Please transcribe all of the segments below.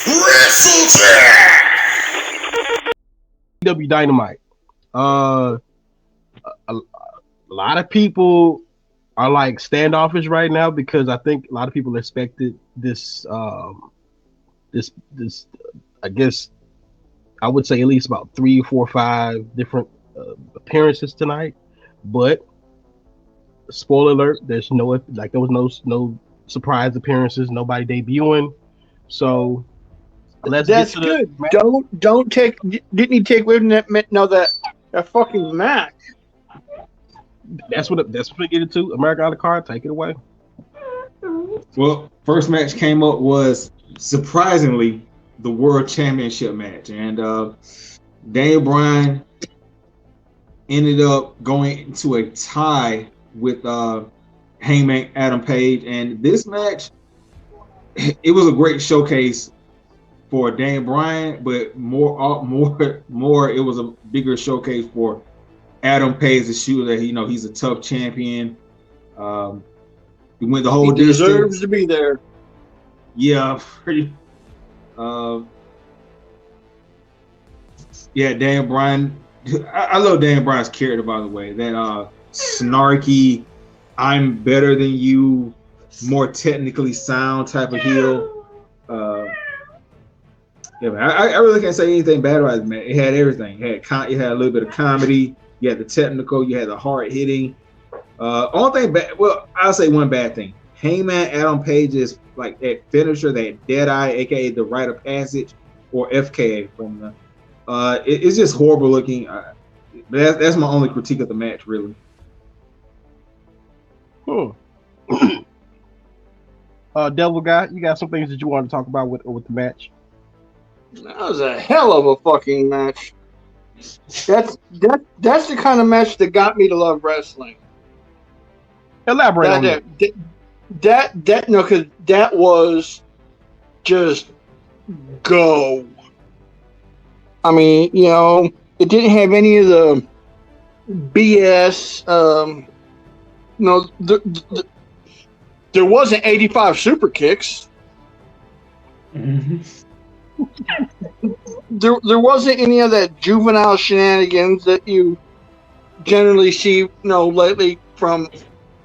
Wrestle Chat. AEW Dynamite. A lot of people are like standoffish right now because I think a lot of people expected this. This. I guess I would say at least about 3, 4, 5 different appearances tonight. But spoiler alert: there was no surprise appearances. Nobody debuting. So let's That's get to good. the match. Don't take. Didn't he take away from that fucking match? That's what we get into. America on the card. Take it away. Well, first match came up was surprisingly the World Championship match, and Daniel Bryan ended up going into a tie with Hangman Adam Page, and this match, it was a great showcase for Daniel Bryan, but more, it was a bigger showcase for Adam Page to show that he's a tough champion. He went the whole distance. Deserves to be there. Yeah, pretty. Daniel Bryan. I love Daniel Bryan's character, by the way. That snarky, I'm better than you, more technically sound type of heel. I really can't say anything bad about it, man. It had everything. It had a little bit of comedy. You had the technical. You had the hard hitting. Only thing bad. Well, I'll say one bad thing. Hangman Adam Page is like that finisher, that dead eye, aka the rite of passage, or FKA from the. It's just horrible looking. That's my only critique of the match, really. Devil Guy, you got some things that you want to talk about with the match? That was a hell of a fucking match. That's the kind of match that got me to love wrestling. Elaborate on that. Because that was just go. I mean, it didn't have any of the BS. There wasn't 85 super kicks. Mm-hmm. There wasn't any of that juvenile shenanigans that you generally see, lately from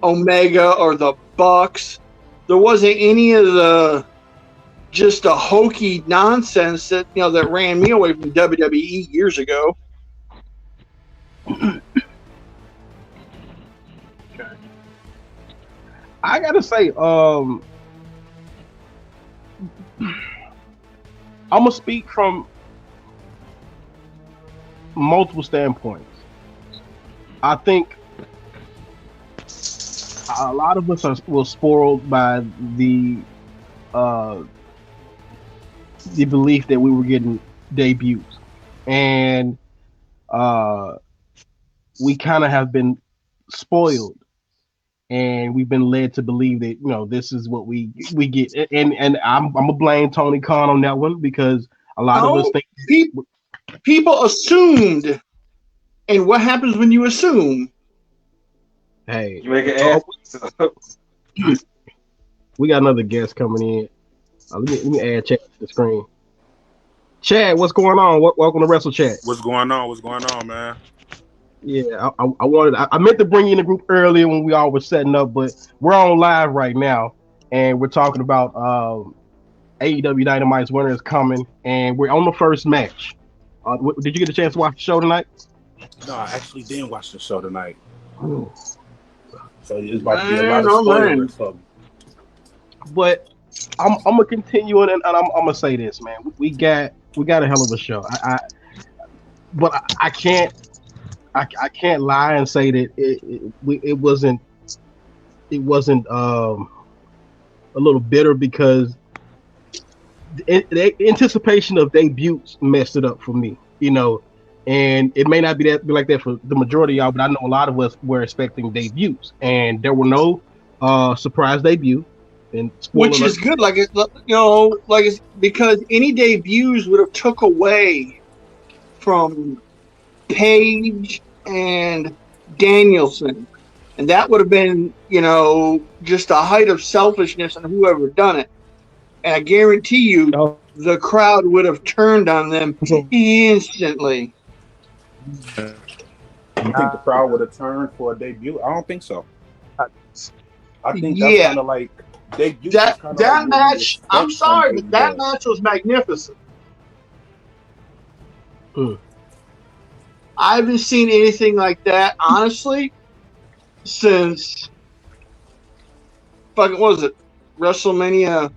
Omega or the Bucks. There wasn't any of the just the hokey nonsense that that ran me away from WWE years ago. I gotta say, I'm gonna speak from multiple standpoints. I think a lot of us were spoiled by the belief that we were getting debuts, and we kind of have been spoiled, and we've been led to believe that this is what we get, and I'm gonna blame Tony Khan on that one because a lot of us think people assumed, and what happens when you assume? Hey, You make an ass. we got another guest coming in. Let me add Chad to the screen. Chad, what's going on? Welcome to Wrestle Chat. What's going on, man? Yeah, I meant to bring you in the group earlier when we all were setting up, but we're on live right now, and we're talking about AEW Dynamite's winner is coming, and we're on the first match. Did you get a chance to watch the show tonight? No, I actually didn't watch the show tonight. So it's about to be a lot of spoilers for me. But I'm gonna continue and I'm gonna say this, man. We got a hell of a show. But I can't lie and say that it wasn't a little bitter because the anticipation of debuts messed it up for me, and it may not be like that for the majority of y'all, but I know a lot of us were expecting debuts, and there were no surprise debut. And which is good, it's because any debuts would have took away from Page and Danielson, and that would have been, just a height of selfishness on whoever done it. and I guarantee you, the crowd would have turned on them instantly. You think the crowd would have turned for a debut? I don't think so. I think that's kind of like debut. That match. I'm sorry, but that match was magnificent. I haven't seen anything like that, honestly, since fucking, what was it, WrestleMania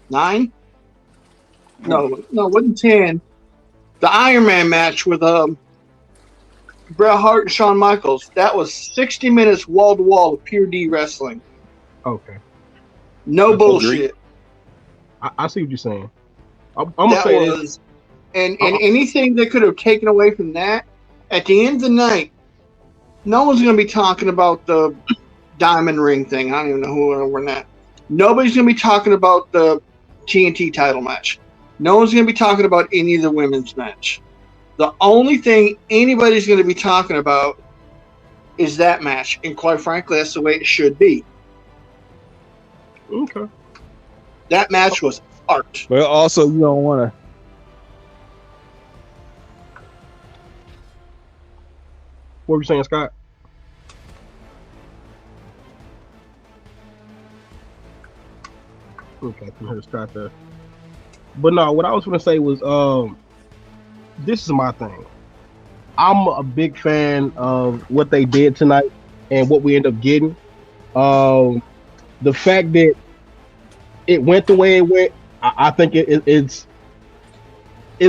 9? No, it wasn't 10. The Iron Man match with Bret Hart and Shawn Michaels. That was 60 minutes wall to wall of pure D wrestling. Okay. No bullshit. I see what you're saying. I'm gonna say this. And anything that could have taken away from that, at the end of the night, no one's going to be talking about the diamond ring thing. I don't even know who we're that. Nobody's going to be talking about the TNT title match. No one's going to be talking about any of the women's match. The only thing anybody's going to be talking about is that match. And quite frankly, that's the way it should be. Okay. That match was art. But also, you don't want to. What were you saying, Scott? Okay, I heard Scott there. But no, what I was going to say was, this is my thing. I'm a big fan of what they did tonight and what we end up getting. The fact that it went the way it went, I think it's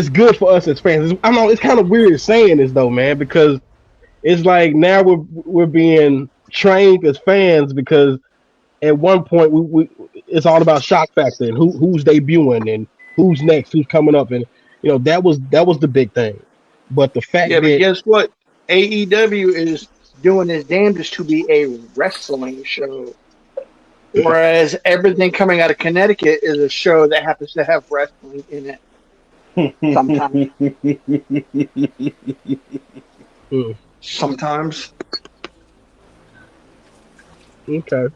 good for us as fans. I know it's kind of weird saying this though, man, because it's like now we're being trained as fans, because at one point we it's all about shock factor and who's debuting and who's next, who's coming up, and that was the big thing. But the fact but guess what? AEW is doing its damnedest to be a wrestling show, whereas everything coming out of Connecticut is a show that happens to have wrestling in it. Sometimes. Sometimes. Okay.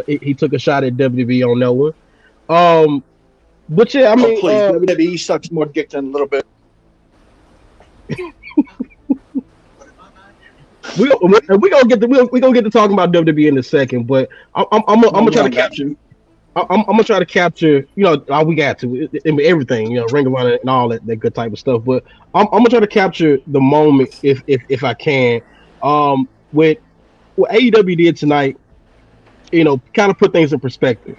He took a shot at WWE on that one. But yeah, I mean, please, WWE sucks more dick than a little bit. we gonna get to talking about WWE in a second, but I'm gonna try to capture. I'm gonna try to capture, all we got to everything, Ring of Honor and all that good type of stuff. But I'm gonna try to capture the moment if I can. With what AEW did tonight, kind of put things in perspective.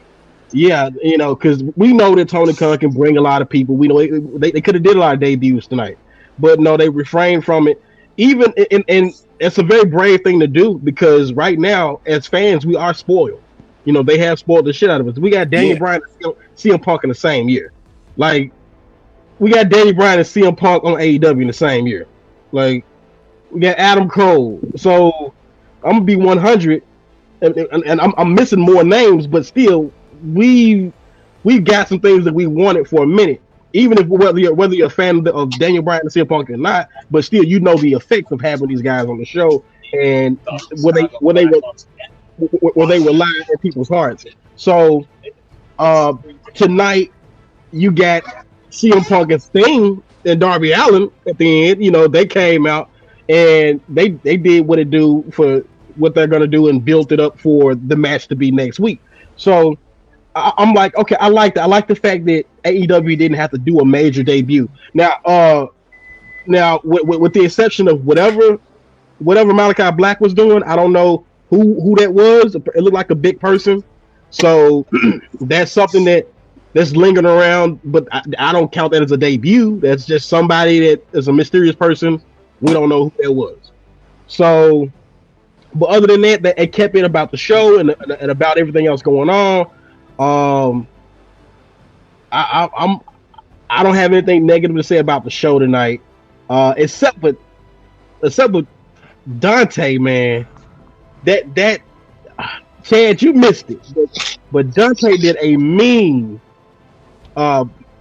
Yeah, because we know that Tony Khan can bring a lot of people. We know they could have did a lot of debuts tonight, but no, they refrained from it. Even and it's a very brave thing to do, because right now as fans we are spoiled. They have spoiled the shit out of us. We got Daniel Bryan and CM Punk in the same year. Like, we got Daniel Bryan and CM Punk on AEW in the same year. Like, we got Adam Cole. So I'm gonna be 100, and I'm missing more names, but still, we got some things that we wanted for a minute. Even if whether you're a fan of Daniel Bryan and CM Punk or not, but still, the effects of having these guys on the show and where they rely on people's hearts. So tonight you got CM Punk and Sting and Darby Allin at the end. They came out and they did what it do for what they're gonna do and built it up for the match to be next week. So I'm like, okay, I like that. I like the fact that AEW didn't have to do a major debut. Now with the exception of whatever Malachi Black was doing, I don't know who that was. It looked like a big person, so that's something that's lingering around. But I don't count that as a debut. That's just somebody that is a mysterious person. We don't know who that was. So, but other than that, it kept it about the show and about everything else going on. I don't have anything negative to say about the show tonight, except with Dante, man. That Chad, you missed it, but Dante did a mean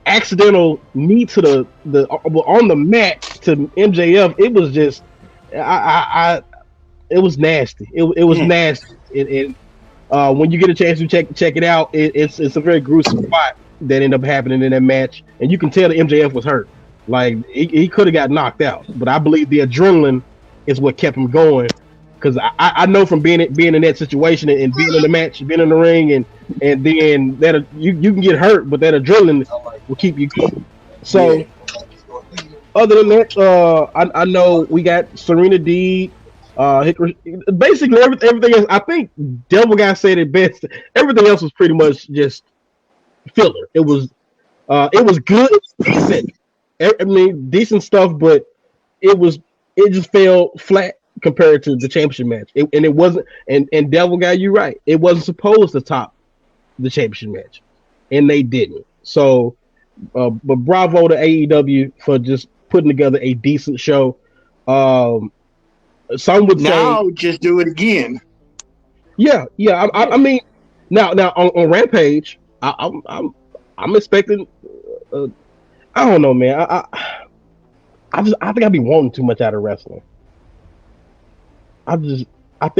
accidental knee to the on the mat to MJF. It was just it was nasty. It was nasty. And when you get a chance to check it out, it's a very gruesome spot. that ended up happening in that match, and you can tell the MJF was hurt. Like he could have got knocked out, but I believe the adrenaline is what kept him going. Because I know from being in that situation and being in the match, being in the ring, and then that you can get hurt, but that adrenaline will keep you going. So other than that, I know we got Serena Deeb, Hickory, basically everything else. I think Devil Guy said it best. Everything else was pretty much just filler. It was good, decent. I mean, decent stuff, but it just fell flat compared to the championship match. It wasn't. And Devil Guy, you're right. It wasn't supposed to top the championship match, and they didn't. So, but bravo to AEW for just putting together a decent show. Some would now say, just do it again. Yeah. I mean, now on Rampage, I'm expecting. I don't know, man. I think I'd be wanting too much out of wrestling. I think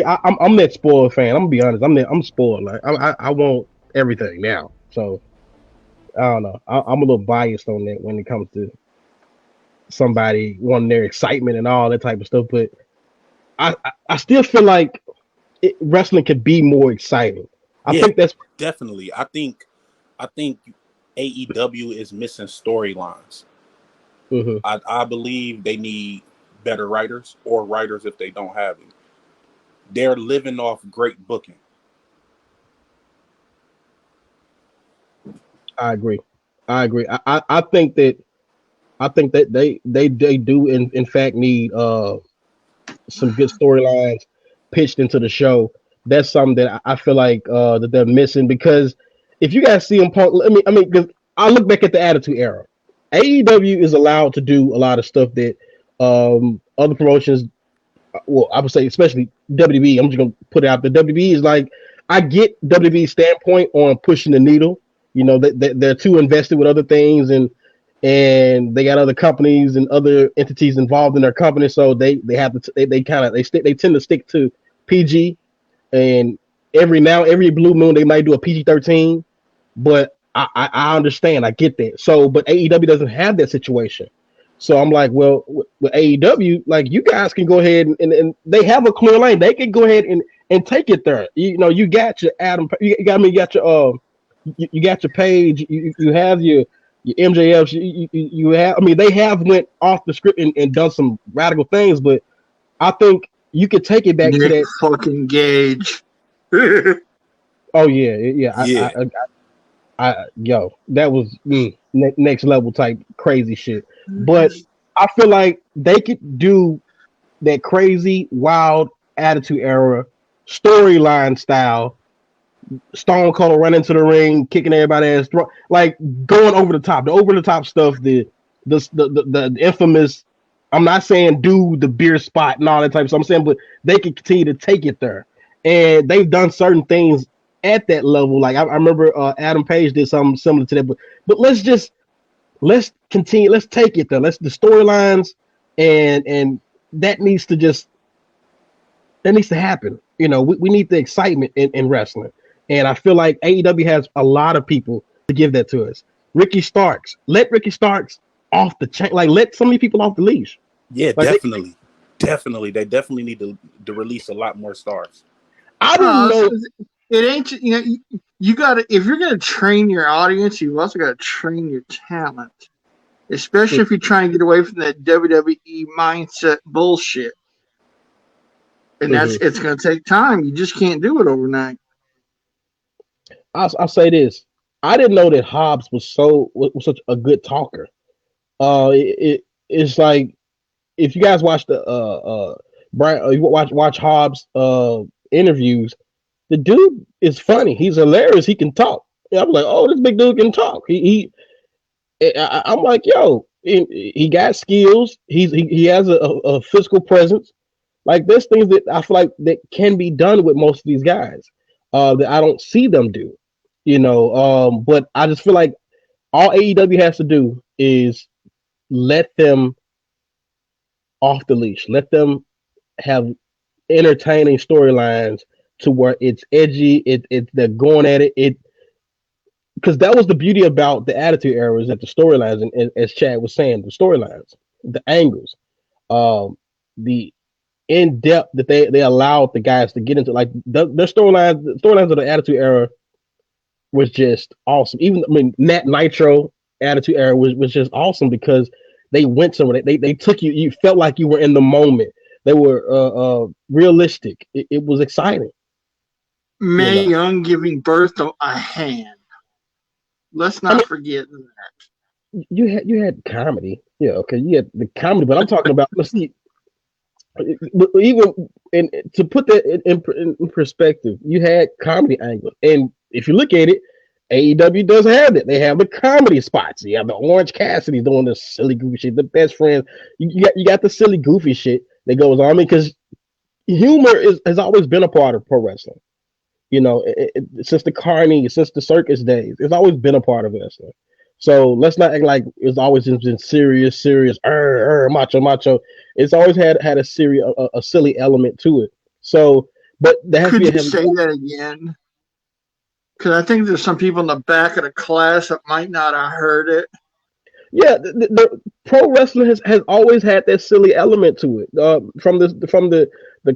I'm that spoiled fan. I'm gonna be honest. I'm spoiled. Like I want everything now. So I don't know. I'm a little biased on that when it comes to somebody wanting their excitement and all that type of stuff. But I still feel like wrestling could be more exciting. I think that's definitely. I think AEW is missing storylines. Mm-hmm. I believe they need better writers or writers if they don't have it. They're living off great booking. I agree. I think that they do in fact need some good storylines pitched into the show. That's something that I feel like that they're missing, because if you guys see them, I mean, because I look back at the Attitude Era, AEW is allowed to do a lot of stuff that other promotions, well, I would say especially WWE. I'm just gonna put it out there. WWE is like, I get WWE's standpoint on pushing the needle. You know, they're too invested with other things, and they got other companies and other entities involved in their company, so they have to they tend to stick to PG, and every blue moon they might do a PG-13, but I understand, I get that. So, but AEW doesn't have that situation. So I'm like, well, with AEW, like, you guys can go ahead and they have a clear lane. They can go ahead and take it there. You know, you got your Adam, you got your Page, you have your MJFs, you have. I mean, they have went off the script and done some radical things, but I think you could take it back to that fucking Gage. Oh yeah. Yo, that was next level type crazy shit. But I feel like they could do that crazy, wild Attitude Era storyline style. Stone Cold run into the ring, kicking everybody's ass, like going over the top stuff. The infamous. I'm not saying do the beer spot and all that type of stuff. I'm saying, but they can continue to take it there, and they've done certain things at that level. Like I remember Adam Page did something similar to that. But let's continue. Let's take it there. The storylines and that needs to happen. You know, we need the excitement in wrestling. And I feel like AEW has a lot of people to give that to us. Ricky Starks. Let Ricky Starks off the chain. Like, let so many people off the leash. Yeah, like, definitely. They definitely need to release a lot more stars. I don't know. It ain't, you gotta, if you're gonna train your audience, you also gotta train your talent. Especially if you're trying to get away from that WWE mindset bullshit. And it's gonna take time. You just can't do it overnight. I'll say this. I didn't know that Hobbs was such a good talker. It's like, if you guys watch the Bryan, watch Hobbs interviews, the dude is funny. He's hilarious. He can talk. I'm like, oh, this big dude can talk. I'm like, yo, he got skills. He has a physical presence. Like, there's things that I feel like that can be done with most of these guys that I don't see them do. You know, but I just feel like all AEW has to do is let them off the leash. Let them have entertaining storylines to where it's edgy. They're going at it. because that was the beauty about the Attitude Era, is that the storylines, and as Chad was saying, the storylines, the angles, the in depth that they allowed the guys to get into, like their storylines of the Attitude Era was just awesome. Even Nat Nitro Attitude Era was just awesome because they went somewhere. They took you. You felt like you were in the moment. They were realistic. It was exciting. Mae Young giving birth to a hand. Let's not forget that. You had comedy. Yeah, okay, you had the comedy, but I'm talking about, let's see, even to put that in perspective, you had comedy angles, and if you look at it, AEW does have it. They have the comedy spots. You have the Orange Cassidy doing this silly goofy shit. The Best Friends. You got the silly goofy shit that goes on, because humor has always been a part of pro wrestling. Since the Carney, since the circus days, it's always been a part of wrestling. So let's not act like it's always been serious, macho. It's always had a serious, a silly element to it. So, but there has Could to be you say that again? Because I think there's some people in the back of the class that might not have heard it. Yeah, the pro wrestling has always had that silly element to it. From the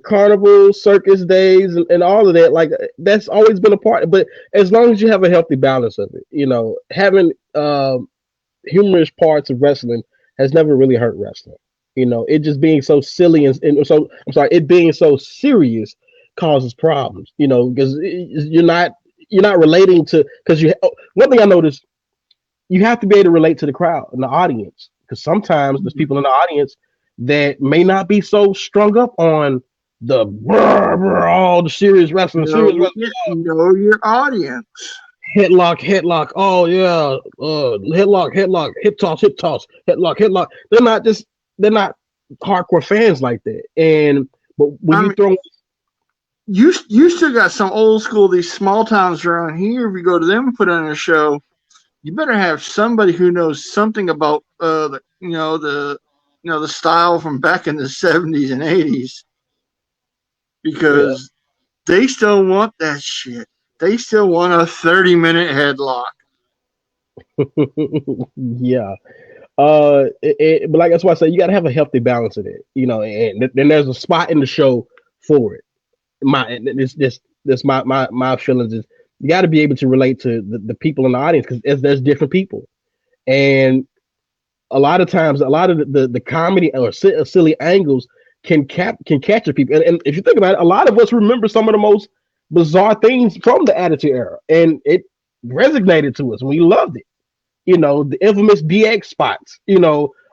carnival circus days and all of that, like that's always been a part. But as long as you have a healthy balance of it, having humorous parts of wrestling has never really hurt wrestling. It just being so silly and so, I'm sorry, it being so serious causes problems. Because you're not relating to, because one thing I noticed, you have to be able to relate to the crowd and the audience, because sometimes there's people in the audience that may not be so strung up on the all the serious wrestling. Know your audience. Headlock. Oh yeah, headlock, hip toss, headlock. They're not hardcore fans like that. And but when you still got some old school, these small towns around here. If you go to them and put on a show, you better have somebody who knows something about the style from back in the 70s and 80s, because they still want that shit. They still want a 30-minute headlock. Yeah. But like, that's why I say you got to have a healthy balance of it, and then there's a spot in the show for it. My feelings is, you got to be able to relate to the people in the audience, because there's different people, and a lot of times, a lot of the comedy or silly angles can capture people. And if you think about it, a lot of us remember some of the most bizarre things from the Attitude Era, and it resonated to us, and we loved it. The infamous DX spots.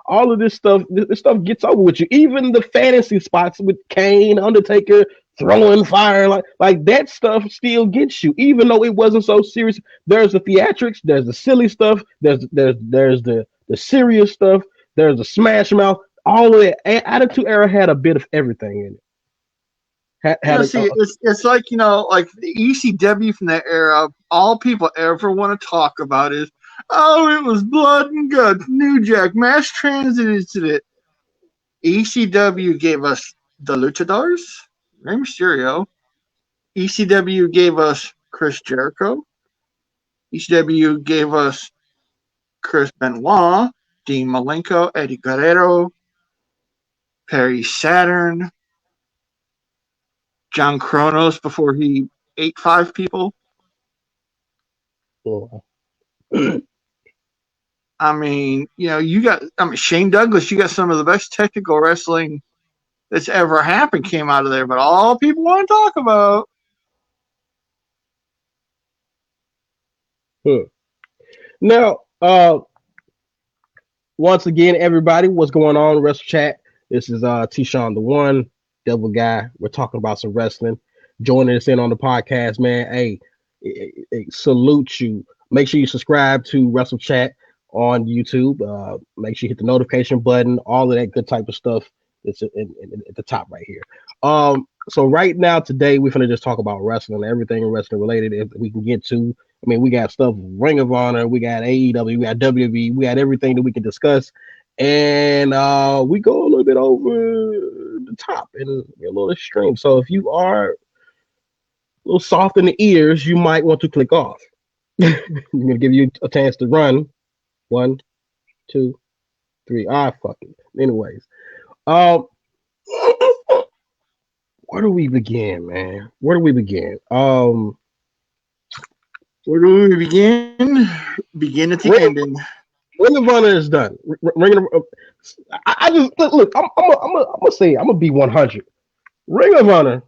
All of this stuff. This stuff gets over with you. Even the fantasy spots with Kane, Undertaker throwing fire, like that stuff still gets you, even though it wasn't so serious. There's the theatrics, there's the silly stuff, there's the serious stuff, there's the smash mouth. All of that. Attitude Era had a bit of everything in it. It's like, like the ECW from that era, all people ever want to talk about is, oh, it was blood and guts, New Jack, mass transit incident. ECW gave us the Luchadors, Rey Mysterio. ECW gave us Chris Jericho. ECW gave us Chris Benoit, Dean Malenko, Eddie Guerrero, Perry Saturn, John Kronos before he ate 5 people. Oh. I mean, Shane Douglas, you got some of the best technical wrestling that's ever happened came out of there, but all people want to talk about. Now, once again, everybody, what's going on? Wrestle Chat. This is T-Sean the One, Devil Guy. We're talking about some wrestling. Joining us in on the podcast, man. Hey, salute you. Make sure you subscribe to Wrestle Chat on YouTube. Make sure you hit the notification button, all of that good type of stuff. It's at the top right here. So right now, today, we're going to just talk about wrestling, everything wrestling related if we can get to. I mean, we got stuff, Ring of Honor, we got AEW, we got WWE, we got everything that we can discuss. And we go a little bit over the top and a little extreme. So if you are a little soft in the ears, you might want to click off. I'm gonna give you a chance to run. 1, 2, 3. Fuck it. Anyways, um, where do we begin, man? Where do we begin? Where do we begin? Begin at the ending. Ring of Honor is done. Ring of, I just look. I'm gonna say I'm gonna be 100. Ring of Honor.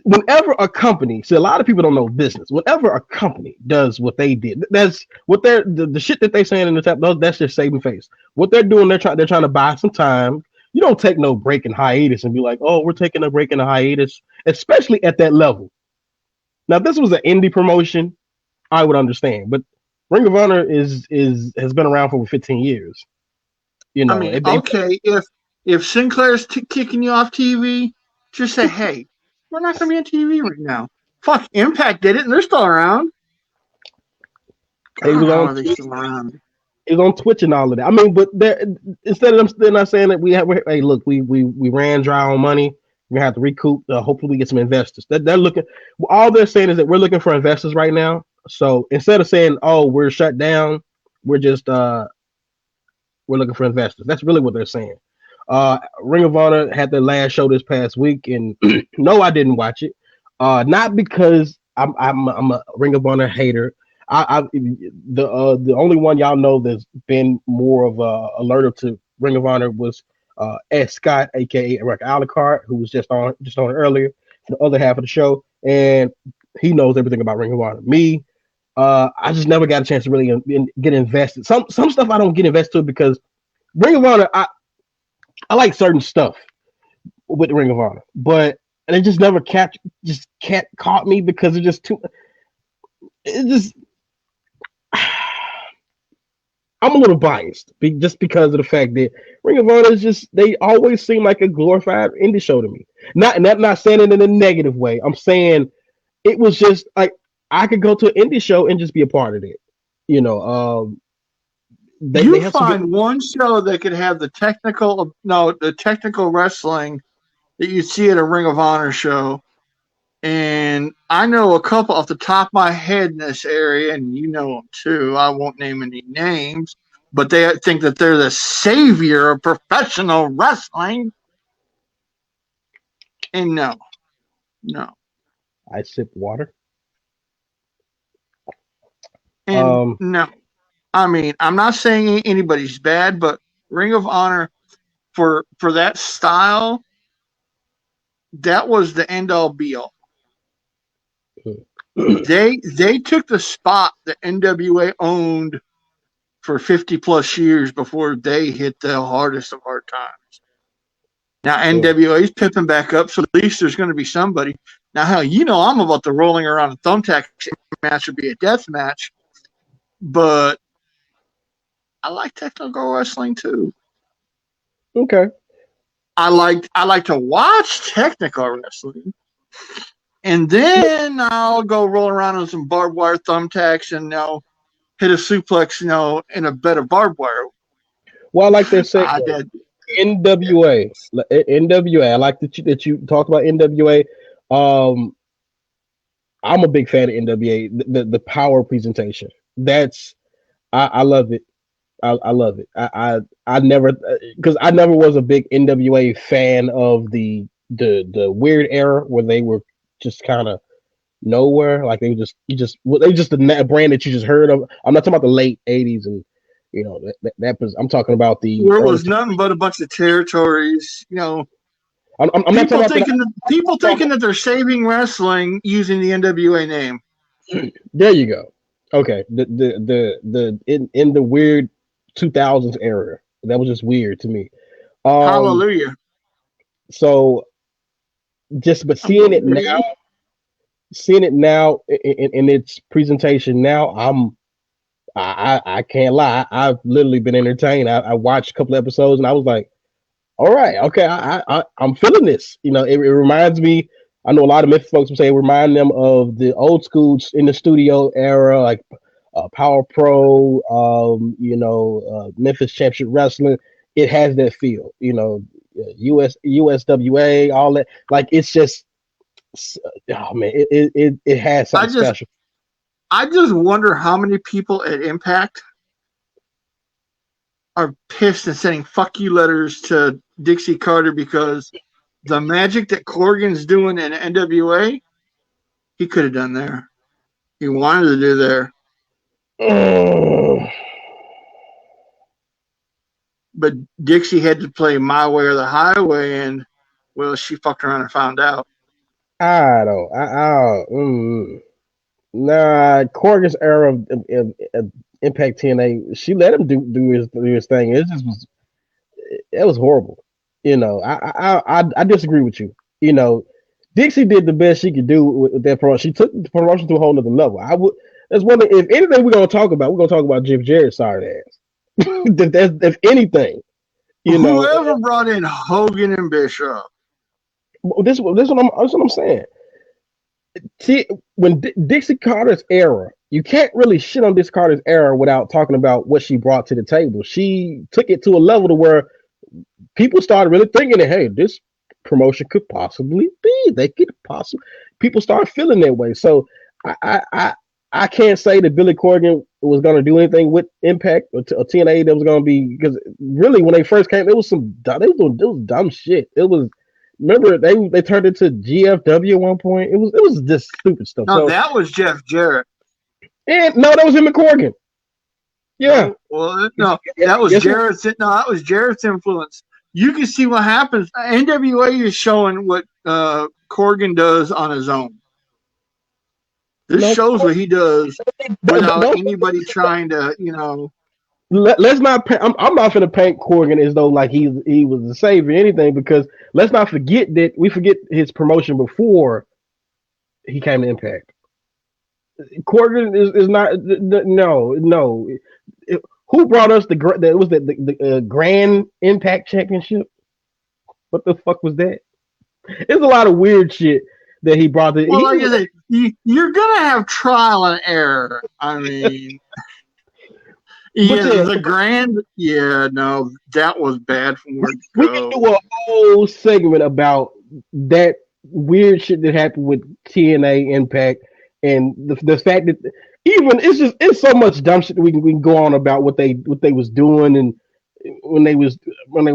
Whenever a company, see, a lot of people don't know business. Whenever a company does what they did, that's what they're the shit that they saying in the tap. That's just saving face. What they're doing, they're trying to buy some time. You don't take no break and hiatus and be like, oh, we're taking a break and a hiatus, especially at that level. Now, if this was an indie promotion, I would understand, but Ring of Honor has been around for over 15 years. You know, I mean, okay, if Sinclair's kicking you off TV, just say, hey, we're not going to be on TV right now. Fuck, Impact did it, and they're still around. He was how are they still around? He's on Twitch and all of that. I mean, but instead of them, they're not saying that hey, look, we ran dry on money. We're gonna have to recoup. Hopefully, we get some investors. They're looking. All they're saying is that we're looking for investors right now. So instead of saying, "Oh, we're shut down," we're just we're looking for investors. That's really what they're saying. Ring of Honor had their last show this past week, and no, I didn't watch it. Not because I'm a Ring of Honor hater. The only one y'all know that's been more of a alerter to Ring of Honor was Ed Scott, aka Eric Alucard, who was just on earlier for the other half of the show, and he knows everything about Ring of Honor. Me, I just never got a chance to really get invested. Some stuff I don't get invested to because Ring of Honor, I like certain stuff with the Ring of Honor, but it just never caught me because it's just too. It just. I'm a little biased just because of the fact that Ring of Honor is just, they always seem like a glorified indie show to me. Not saying it in a negative way. I'm saying it was just like I could go to an indie show and just be a part of it. You know, they have find one show that could have the technical wrestling that you see at a Ring of Honor show. And I know a couple off the top of my head in this area, and you know them too. I won't name any names, but they think that they're the savior of professional wrestling. And no. I sip water. And no. I mean, I'm not saying anybody's bad, but Ring of Honor for that style, that was the end all be all. They took the spot that NWA owned for 50 plus years before they hit the hardest of hard times. Now NWA's pipping back up, so at least there's going to be somebody. Now, hell, I'm about the rolling around a thumbtack match would be a death match, but I like technical wrestling too. Okay. I like to watch technical wrestling. And then I'll go roll around on some barbed wire thumbtacks and hit a suplex, in a bed of barbed wire. Well, like they say, NWA. NWA. I like that you talked about NWA. I'm a big fan of NWA. The power presentation. I love it. I love it. I never, because I never was a big NWA fan of the weird era where they were just kind of nowhere. Like they were just a brand that you just heard of. I'm not talking about the late 80s and that was, I'm talking about where it was nothing but a bunch of territories. I'm not talking about people thinking that they're saving wrestling using the NWA name. There you go. Okay, in the weird 2000s era, that was just weird to me. Hallelujah. So, seeing it now in its presentation now, I can't lie. I've literally been entertained. I watched a couple episodes and I was like, all right, okay, I'm feeling this. It reminds me. I know a lot of Memphis folks would say it remind them of the old school in the studio era, like Power Pro, Memphis Championship Wrestling. It has that feel, USWA, all that. Like it's just, oh man, it has something special. I just wonder how many people at Impact are pissed and sending fuck you letters to Dixie Carter because the magic that Corgan's doing in NWA, he could have done there. He wanted to do there. But Dixie had to play My Way or the Highway, and, well, she fucked around and found out. I don't. Nah, Corgan's era of Impact TNA, she let him do his thing. It was horrible. You know, I disagree with you. You know, Dixie did the best she could do with that promotion. She took the promotion to a whole other level. That's one thing. If anything we're gonna talk about Jeff Jarrett's sorry ass. if anything, you know, whoever brought in Hogan and Bishop. This what I'm saying. When Dixie Carter's era, you can't really shit on Dixie Carter's era without talking about what she brought to the table. She took it to a level to where people started really thinking that, hey, this promotion could possibly be. People start feeling that way. So I can't say that Billy Corgan was going to do anything with Impact or TNA that was going to be, because really when they first came, it was dumb shit. It was, remember they turned it to GFW at one point. It was just stupid stuff. No, that was Jeff Jarrett. And no, that was him and Corgan. Yeah. Well, no, that was Jarrett's. No, that was Jarrett's influence. You can see what happens. NWA is showing what Corgan does on his own. This shows what he does without anybody trying to, you know. Let's not. I'm not going to paint Corgan as though like he was the savior or anything, because let's not forget that we forget his promotion before he came to Impact. Corgan is not. No. Who brought us the Grand Impact Championship? What the fuck was that? There's a lot of weird shit that he brought. Well, like I said, you're gonna have trial and error. I mean, the Grand. Yeah, no, that was bad from where we can do a whole segment about that weird shit that happened with TNA Impact, and the fact that even it's so much dumb shit that we can go on about what they was doing, and when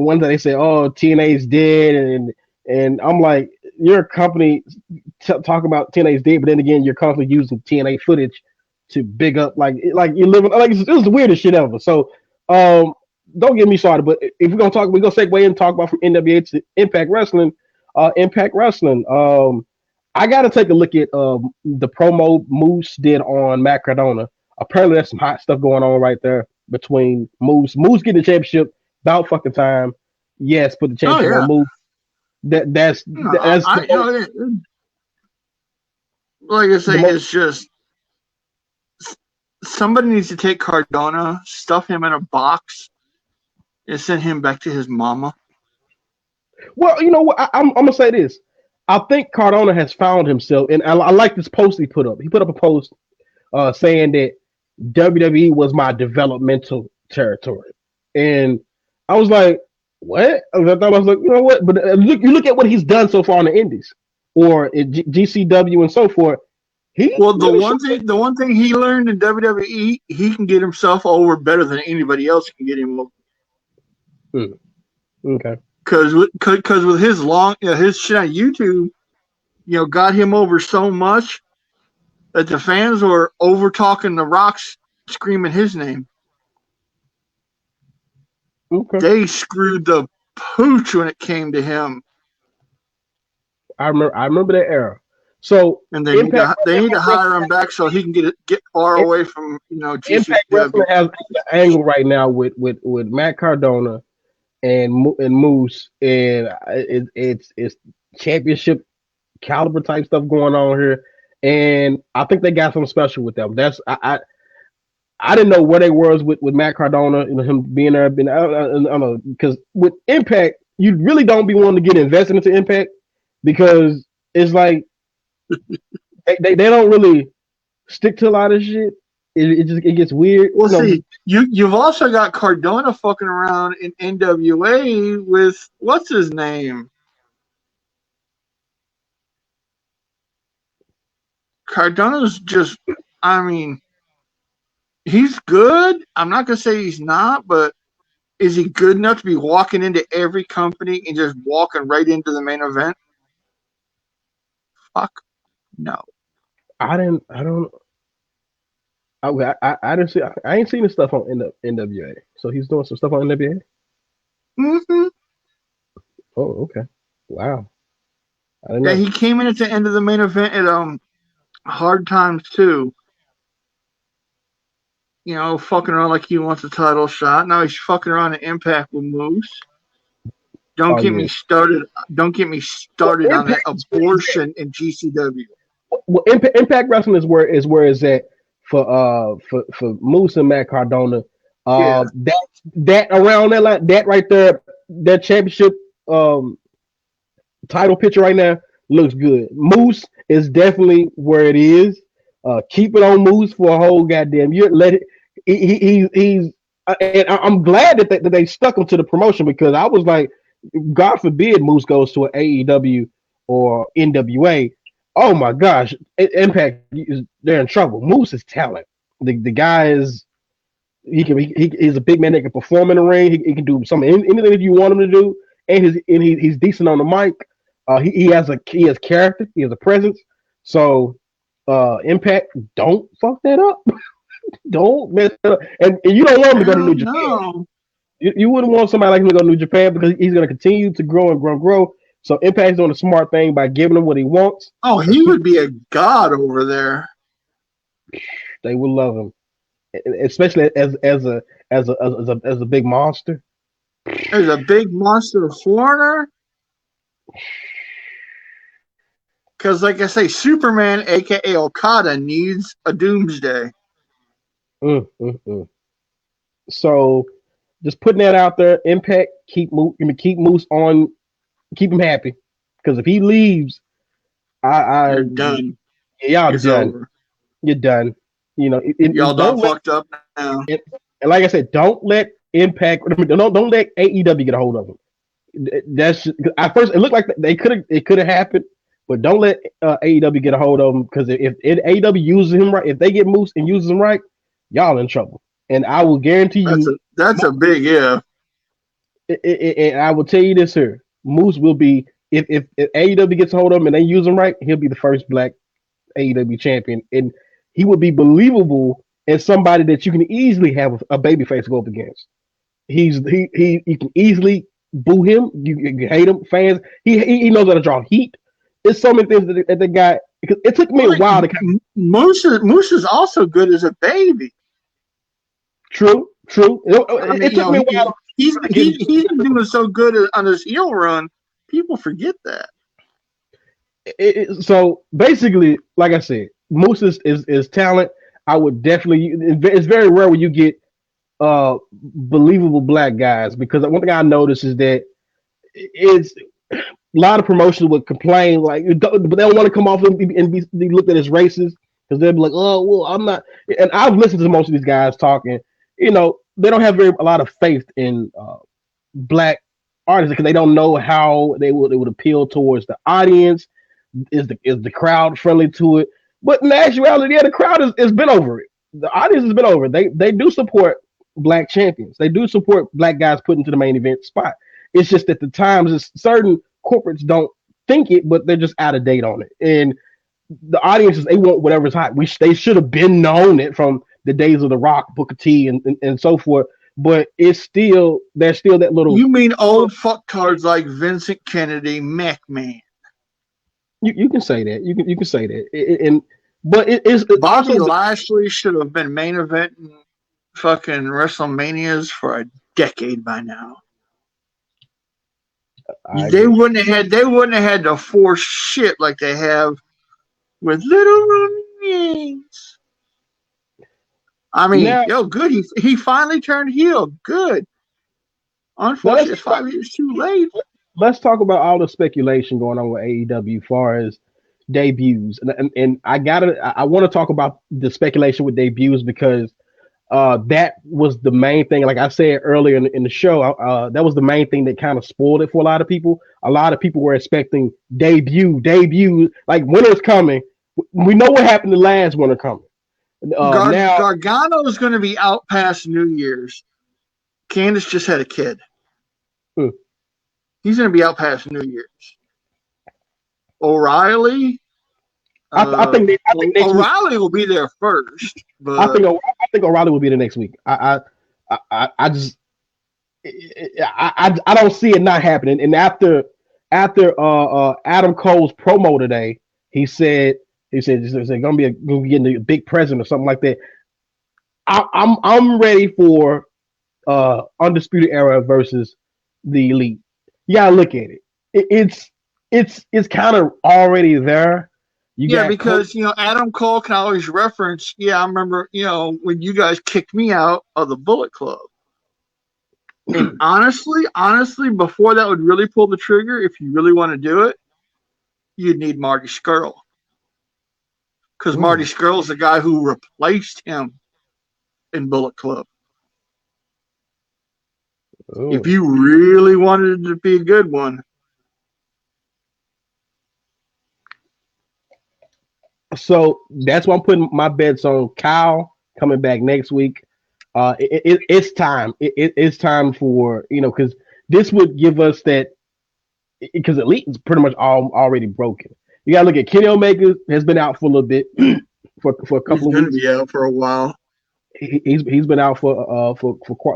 one day they said, oh, TNA's dead, and I'm like, your company talk about TNA's dead, but then again you're constantly using TNA footage to big up like you're living like it was the weirdest shit ever. So don't get me started, but if we're gonna segue and talk about from NWA to Impact Wrestling. I gotta take a look at the promo Moose did on Matt Cardona. Apparently there's some hot stuff going on right there between Moose getting the championship about fucking time. Yes, put the championship on Moose. That's like I say, it's just somebody needs to take Cardona, stuff him in a box, and send him back to his mama. Well, you know what? I'm gonna say this. I think Cardona has found himself, and I like this post he put up. He put up a post saying that WWE was my developmental territory, and I was like, "What?" I was like, "You know what?" But you look at what he's done so far in the Indies or in GCW and so forth. The one thing he learned in WWE, he can get himself over better than anybody else can get him over. Okay. Because with his his shit on YouTube, got him over so much that the fans were over talking the Rock's screaming his name. Okay. They screwed the pooch when it came to him. I remember that era. So and they need to hire him back so he can get far away from GCW. Impact Wrestling has an angle right now with Matt Cardona and Moose, and it's championship caliber type stuff going on here, and I think they got something special with them. That's I didn't know where they was with Matt Cardona, him being there. I don't know, because with Impact, you really don't be wanting to get invested into Impact because it's like they don't really stick to a lot of shit. It gets weird. Well, see, you've also got Cardona fucking around in NWA with what's his name? Cardona's just I mean, he's good. I'm not gonna say he's not, but is he good enough to be walking into every company and just walking right into the main event? Fuck no. I didn't. I don't. I didn't see. I ain't seen his stuff on NWA. So he's doing some stuff on NWA. Mm-hmm. Oh, okay. Wow. I didn't Yeah, know. he came in at the end of the main event at Hard Times too. You know, fucking around like he wants a title shot. Now he's fucking around at Impact with Moose. Don't Oh get yeah. me started. Don't get me Well, started on that Impact is where it's at. abortion in GCW. Well, Impact Wrestling is where it's at for Moose and Matt Cardona. Yeah, That around that line, that right there, that championship um title picture right now looks good. Moose is definitely where it is. Keep it on Moose for a whole goddamn year. Let it. He's and I'm glad that they stuck him to the promotion because I was like, God forbid Moose goes to an AEW or NWA. Oh my gosh, Impact they're in trouble. Moose is talent. The guy is he's a big man that can perform in the ring. He can do something anything that you want him to do, and he's decent on the mic. He has character. He has a presence. So Impact, don't fuck that up. Don't mess it up. And you don't want him to go to hell New Japan. no. You wouldn't want somebody like him to go to New Japan because he's going to continue to grow and grow and grow. So Impact's doing a smart thing by giving him what he wants. Oh, he would be a god over there. They will love him, especially as a big monster. There's a big monster foreigner. Because, like I say, Superman, aka Okada, needs a doomsday. So, just putting that out there. Impact keep Moose on, keep him happy. Because if he leaves, You're done. Y'all It's done. over. You're done. You know, Y'all done fucked up now. And like I said, don't let Impact. Don't let AEW get a hold of him. That's at first it looked like it could have happened, but don't let AEW get a hold of him because if AEW uses him right, if they get Moose and uses him right, y'all in trouble. And I will guarantee you that's a big if. And I will tell you this here: Moose will be if AEW gets a hold of him and they use him right, he'll be the first black AEW champion, and he would be believable as somebody that you can easily have a babyface go up against. You can easily boo him. You hate him. Fans. He knows how to draw heat. There's so many things that the guy. It took me a while to. Moose is also good as a baby. True. It took me a while. He's been doing so good on his heel run. People forget that. So basically, like I said, Moose is talent. I would definitely. It's very rare when you get believable black guys because one thing I noticed is that it's a lot of promotions would complain like, but they don't want to come off and be looked at as racist because they'll be like, oh well, I'm not. And I've listened to most of these guys talking. You know, they don't have a lot of faith in black artists because they don't know how they would appeal towards the audience. Is the crowd friendly to it? But in actuality, yeah, the crowd has been over it. The audience has been over it. They do support black champions. They do support black guys put into the main event spot. It's just that the times certain corporates don't think it, but they're just out of date on it. And the audiences, they want whatever's hot. They should have been known it from the days of The Rock, Booker T, and so forth. But there's still that little. You mean old fucktards like Vincent Kennedy, McMahon? You can say that. You can say that. But it's Bobby Lashley should have been main eventing fucking WrestleManias for a decade by now. They wouldn't have had to force shit like they have with Little Roman Reigns. I mean, good. He finally turned heel. Good. Unfortunately, it's 5 years too late. Let's talk about all the speculation going on with AEW as far as debuts, and I want to talk about the speculation with debuts because that was the main thing. Like I said earlier in the show, that was the main thing that kind of spoiled it for a lot of people. A lot of people were expecting debut, like winter's coming. We know what happened the last winter coming. Now Gargano is going to be out past New Year's. Candice just had a kid. He's going to be out past New Year's. O'Reilly. I think O'Reilly will be there first. But I think O'Reilly will be the next week. I don't see it not happening. And after Adam Cole's promo today, he said he's gonna be getting a big present or something like that. I'm ready for Undisputed Era versus the Elite. You gotta look at it. It's kind of already there. Because Adam Cole can always reference. Yeah, I remember when you guys kicked me out of the Bullet Club. And honestly, before that would really pull the trigger, if you really want to do it, you'd need Marty Scurll. Because Marty Scurll is the guy who replaced him in Bullet Club. Ooh. If you really wanted it to be a good one. So that's why I'm putting my bets on Kyle coming back next week. It's time. It's time for because this would give us that because Elite is pretty much already broken. You gotta look at Kenny Omega has been out for a little bit for a couple of weeks. He's gonna be out for a while. He's been out for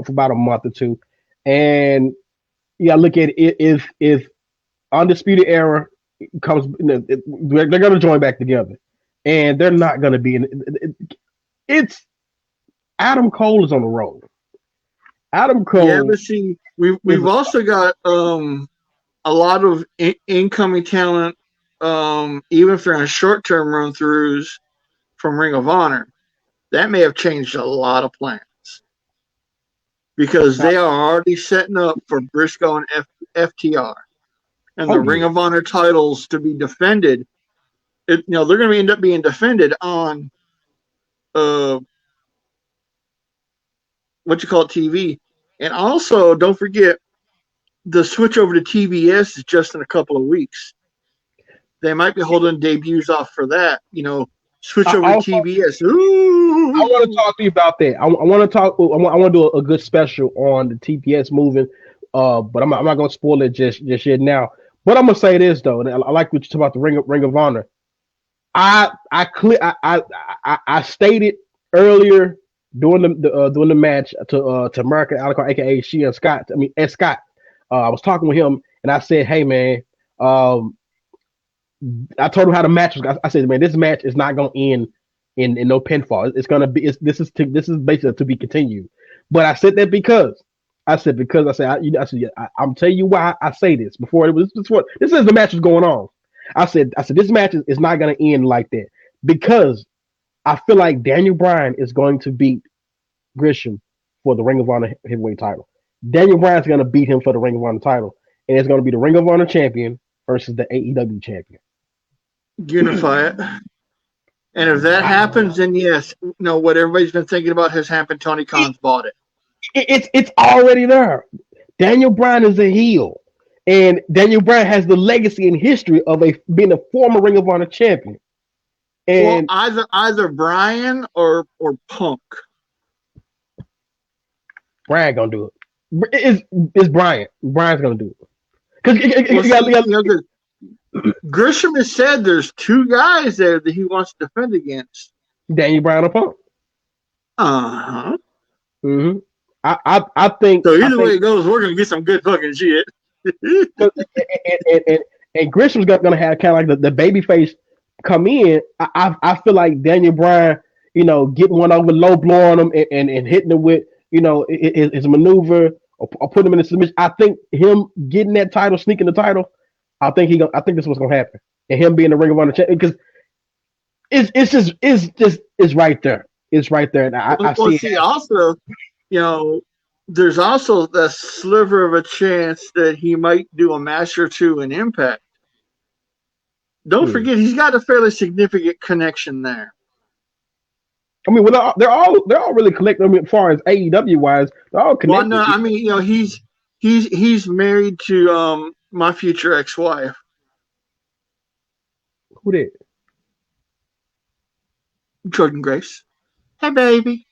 about a month or two, and you gotta look at it if Undisputed Era comes, they're gonna join back together, and they're not gonna be in. It's Adam Cole is on the road. Adam Cole. Yeah, but see, we've also got a lot of incoming talent, even if they're on short-term run-throughs from Ring of Honor. That may have changed a lot of plans because they are already setting up for Briscoe and FTR and the Ring of Honor titles to be defended. They're going to end up being defended on TV. And also, don't forget, the switch over to TBS is just in a couple of weeks. They might be holding debuts off for that. Switch over to TBS. Ooh. I want to talk to you about that. I want to do a good special on the TBS moving, but I'm not going to spoil it just yet now. But I'm going to say this though, and I like what you talk about the Ring of Honor. I stated earlier during the match to America Alico, aka she and Scott. Ed Scott. I was talking with him, and I said, "Hey, man." I told him how the match was. I said, "Man, this match is not going to end in no pinfall. It's going to be. This is basically to be continued." But I said that because I'm telling you why I say this. This is the match is going on. I said this match is not going to end like that because I feel like Daniel Bryan is going to beat Gresham for the Ring of Honor heavyweight title. Daniel Bryan's going to beat him for the Ring of Honor title, and it's going to be the Ring of Honor champion versus the AEW champion. Unify it. And if that happens, then yes, what everybody's been thinking about has happened. Tony Khan's bought it. It's already there. Daniel Bryan is a heel, and Daniel Bryan has the legacy and history of being a former Ring of Honor champion. And either Bryan or Punk. Bryan gonna do it. It's Bryan. Bryan's gonna do it. Because Gresham has said there's two guys there that he wants to defend against. Daniel Bryan or Punk. Mm-hmm. I think so. Either way it goes, we're gonna get some good fucking shit. and Grisham's gonna have kind of like the baby face come in. I feel like Daniel Bryan, getting one over, low blowing him and hitting him with his maneuver or putting him in a submission. I think him getting that title, sneaking the title. I think this is what's gonna happen, and him being the Ring of Honor champion because it's right there. It's right there, and I see. Also, there's also the sliver of a chance that he might do a match or two in Impact. Don't forget, he's got a fairly significant connection there. Well, they're all really connected. As far as AEW wise, they're all connected. Well, no, he's married to my future ex-wife. Who did? Jordan Grace. Hey, baby.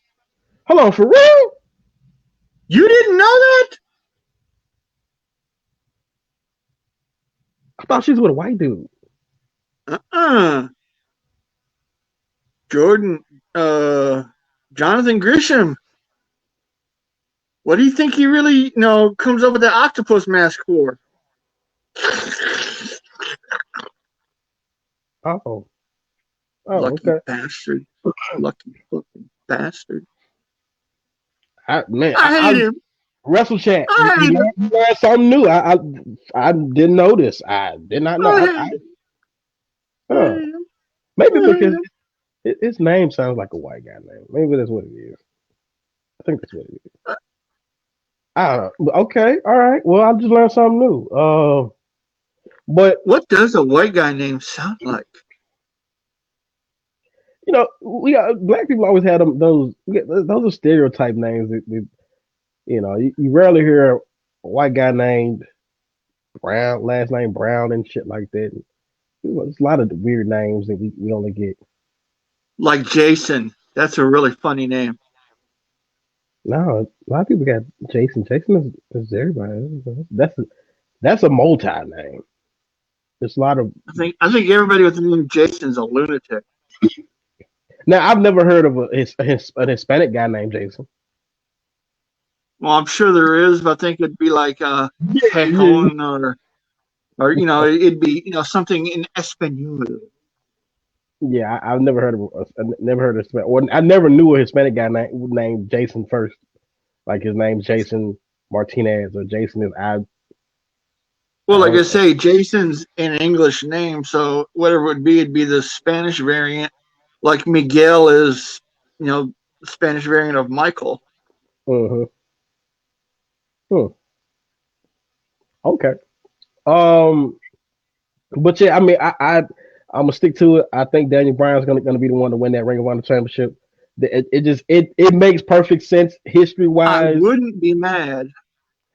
Hold on, for real? You didn't know that? I thought she was with a white dude. Jordan, Jonathan Grisham. What do you think he really, comes up with that octopus mask for? Oh, Lucky okay. bastard. Lucky fucking bastard. I hate him. Wrestle Chat. I hate him. You learned something new. I didn't know this. I did not know. Maybe because his name sounds like a white guy name. Maybe that's what it is. I think that's what it is. I don't know. Okay, all right. Well, I just learned something new. But what does a white guy name sound like? We black people always had those are stereotype names. That you rarely hear a white guy named Brown, last name Brown, and shit like that. There's a lot of weird names that we only get. Like Jason. That's a really funny name. No, a lot of people got Jason. Jason is everybody. That's a multi name. There's a lot of. I think everybody with the name Jason is a lunatic. Now, I've never heard of an Hispanic guy named Jason. Well, I'm sure there is, but I think it'd be like Tejon or it'd be something in Espanol. Yeah, I've never heard of or I never knew a Hispanic guy named Jason first. Like his name's Jason Martinez or Jason is I. Well, like I say, Jason's an English name, so whatever it would be, it'd be the Spanish variant. Like Miguel is, the Spanish variant of Michael. Okay. But yeah, I mean, I'm gonna stick to it. I think Daniel Bryan's gonna be the one to win that Ring of Honor championship. It makes perfect sense history wise. I wouldn't be mad.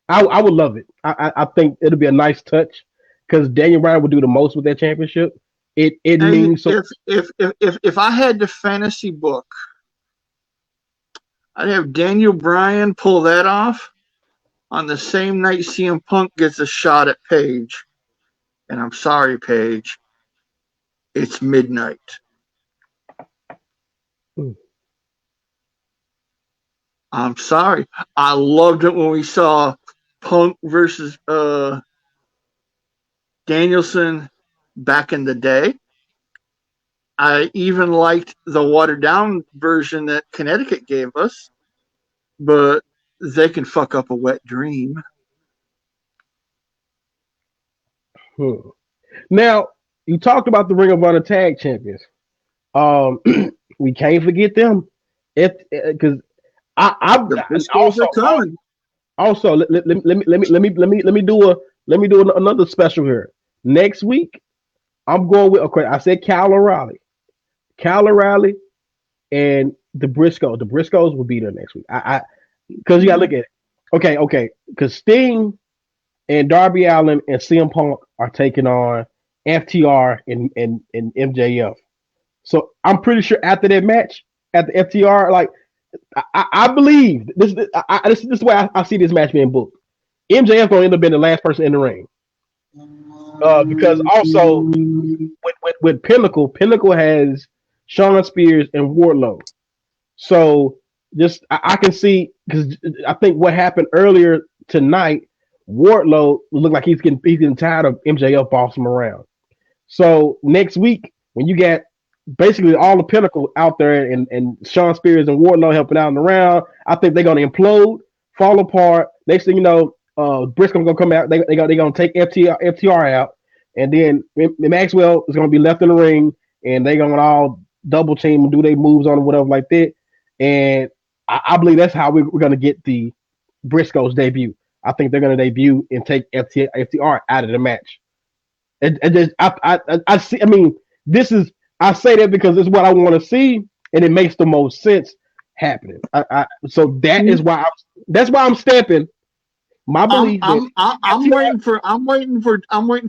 I would love it. I think it'll be a nice touch because Daniel Bryan would do the most with that championship. It means so. If I had the fantasy book, I'd have Daniel Bryan pull that off on the same night CM Punk gets a shot at Paige. And I'm sorry, Paige. It's midnight. I'm sorry. I loved it when we saw Punk versus Danielson back in the day. I even liked the watered down version that Connecticut gave us, but they can fuck up a wet dream. Now, you talked about the Ring of Honor Tag Champions. We can't forget them. Because also let me do another special here. Next week, I'm going with I said Kyle O'Reilly, and the Briscoes. The Briscoes will be there next week. Because you gotta look at it. Okay. Because Sting and Darby Allin and CM Punk are taking on FTR and MJF. So I'm pretty sure after that match, at the FTR, like I believe this is the way I see this match being booked. MJF gonna end up being the last person in the ring. Because also with Pinnacle has Shawn Spears and Wardlow. So I can see, because I think what happened earlier tonight, Wardlow looked like he's getting tired of MJF bossing him around. So next week, when you get basically all the Pinnacle out there and Shawn Spears and Wardlow helping out and around, I think they're gonna implode, fall apart. Next thing you know, Briscoe's gonna come out. They're gonna take FTR out, and then Maxwell is gonna be left in the ring, and they're gonna all double team and do their moves on him, whatever like that. And I believe that's how we're gonna get the Briscoes debut. I think they're gonna debut and take FTR out of the match. I see. I mean, I say that because it's what I want to see, and it makes the most sense happening. So that's why I'm stamping my belief. I'm waiting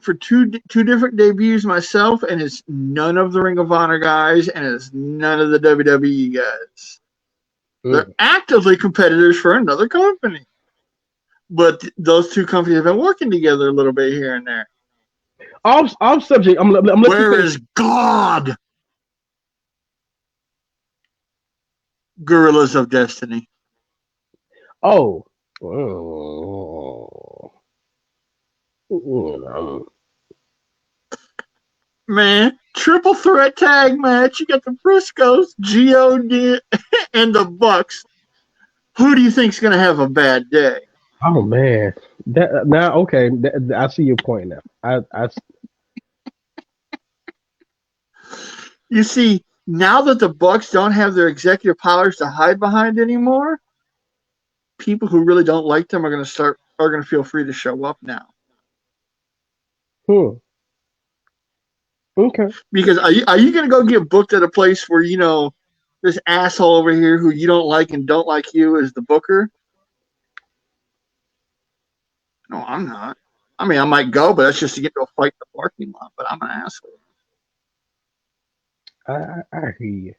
for two different debuts myself, and it's none of the Ring of Honor guys, and it's none of the WWE guys. They're actively competitors for another company. But those two companies have been working together a little bit here and there. Off subject. Where is God? Gorillas of Destiny. Oh. Man, triple threat tag match. You got the Briscoes, G.O.D., and the Bucks. Who do you think's going to have a bad day? Oh man, okay. I see your point now. You see, now that the Bucks don't have their executive powers to hide behind anymore, people who really don't like them are going to feel free to show up now. Okay. Because are you going to go get booked at a place where this asshole over here who you don't like and don't like you is the booker? No, I'm not. I mean, I might go, but that's just to get to a fight in the parking lot. But I'm an asshole. I hear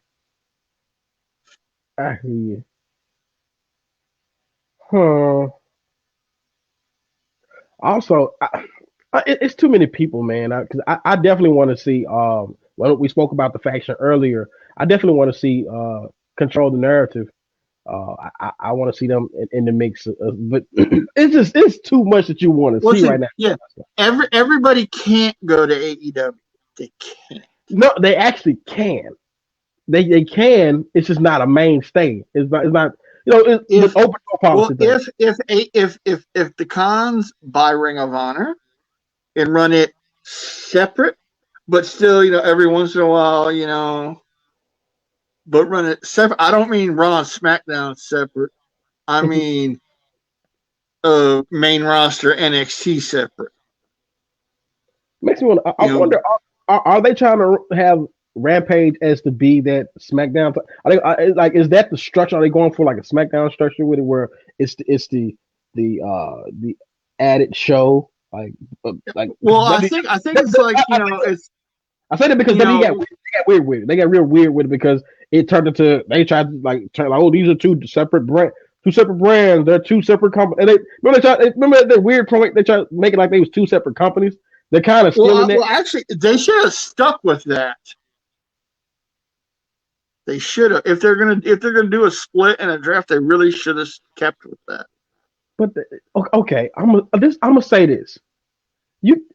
you. Huh. Also, it's too many people, man. Because I definitely want to see. Well, we spoke about the faction earlier. I definitely want to see control the narrative. I want to see them in the mix, but it's too much that you want to see right now. Yeah, everybody can't go to AEW. They can't. No, they actually can. They can. It's just not a mainstay. It's not. If open door policy. If the cons buy Ring of Honor and run it separate, but still, every once in a while, but run it separate. I don't mean Raw and SmackDown separate. I mean main roster NXT separate. Makes me want. I wonder. Are they trying to have Rampage as to be that SmackDown? Is that the structure? Are they going for like a SmackDown structure with it, where it's the added show? Well, I think it's like it's. I say that because they got weird with it. They got real weird with it because it turned into they tried to turn like, oh, these are two separate brands. They're two separate companies. And remember that weird point. They tried to make it like they was two separate companies. They're kind of still in there. Well, actually, they should have stuck with that. They should have. If they're gonna do a split and a draft, they really should have kept with that. But okay, I'm gonna say this.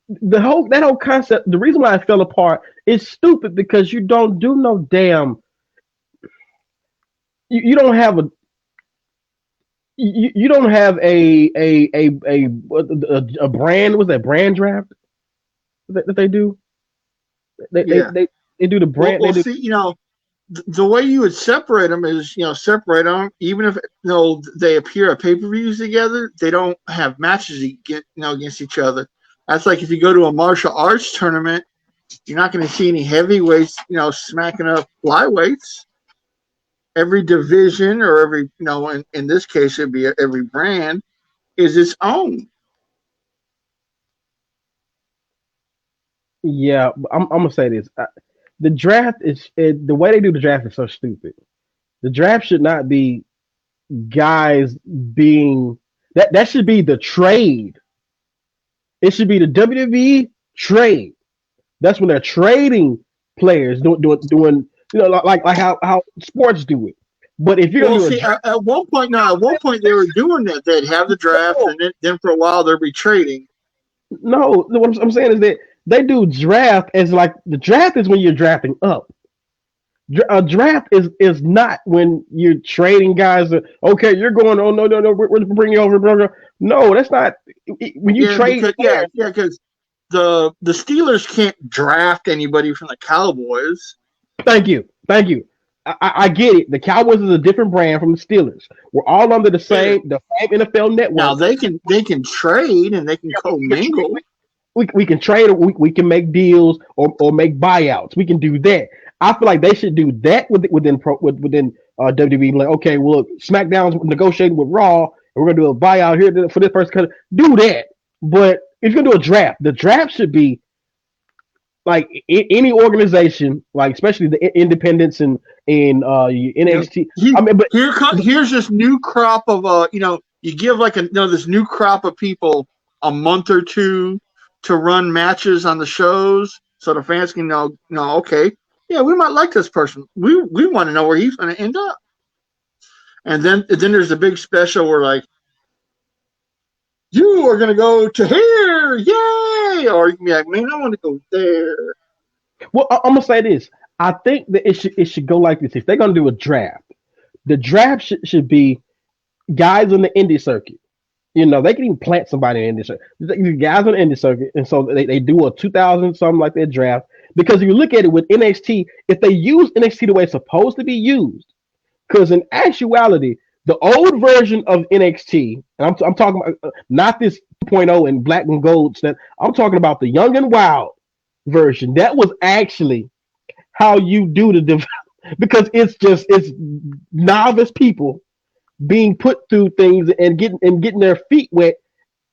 That whole concept. The reason why it fell apart is stupid because you don't do no damn. You don't have a. You don't have a brand. Was that brand draft that they do? They do the brand. Well, see, the way you would separate them is, separate them. Even if they appear at pay-per-views together, they don't have matches against each other. That's like if you go to a martial arts tournament, you're not going to see any heavyweights, smacking up flyweights. Every division or every, in this case, it'd be every brand is its own. Yeah, I'm gonna say this. The draft the way they do the draft is so stupid. The draft should not be guys being that should be the trade. It should be the WWE trade. That's when they're trading players, doing like how sports do it. But if you're at one point they were doing that. They'd have the draft, and then for a while they'd be trading. No, what I'm saying is that they do draft as like the draft is when you're drafting up. A draft is not when you're trading guys. Okay, you're going. Oh no, we're bringing you over, brother. No, that's not when you trade. Because the Steelers can't draft anybody from the Cowboys. Thank you. I get it. The Cowboys is a different brand from the Steelers. We're all under the same NFL network. Now they can trade and they can commingle. We can trade. We can make deals or make buyouts. We can do that. I feel like they should do that within WWE. Like, okay, well, look, SmackDown's negotiating with Raw, and we're gonna do a buyout here for this person. Do that. But if you're gonna do a draft, the draft should be like any organization, like especially the independents and NXT. He, I mean, but here's this new crop of you give like this new crop of people a month or two to run matches on the shows, so the fans can know, okay, yeah, we might like this person. We want to know where he's going to end up. And then there's a big special where like, you are going to go to here, yay! Or you can be like, man, I want to go there. well, I'm gonna say this. I think that it should go like this. If they're gonna do a draft, the draft should be guys on the indie circuit. You know, they can even plant somebody in this. Guys on the indie circuit, and so they do a 2000 something like that draft. Because if you look at it with NXT, if they use NXT the way it's supposed to be used, because in actuality, the old version of NXT, and I'm talking about not this 2.0 and black and gold stuff. I'm talking about the Young and Wild version. That was actually how you do the because it's novice people being put through things and getting their feet wet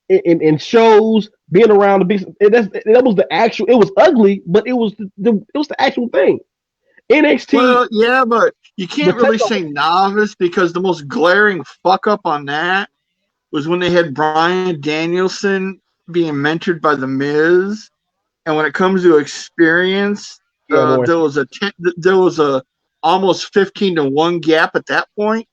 in shows, being around the beast. That was the actual. It was ugly, but it was the actual thing. NXT. Well, yeah, but you can't really say novice because the most glaring fuck up on that was when they had Bryan Danielson being mentored by The Miz, and when it comes to experience, there was a almost 15-1 gap at that point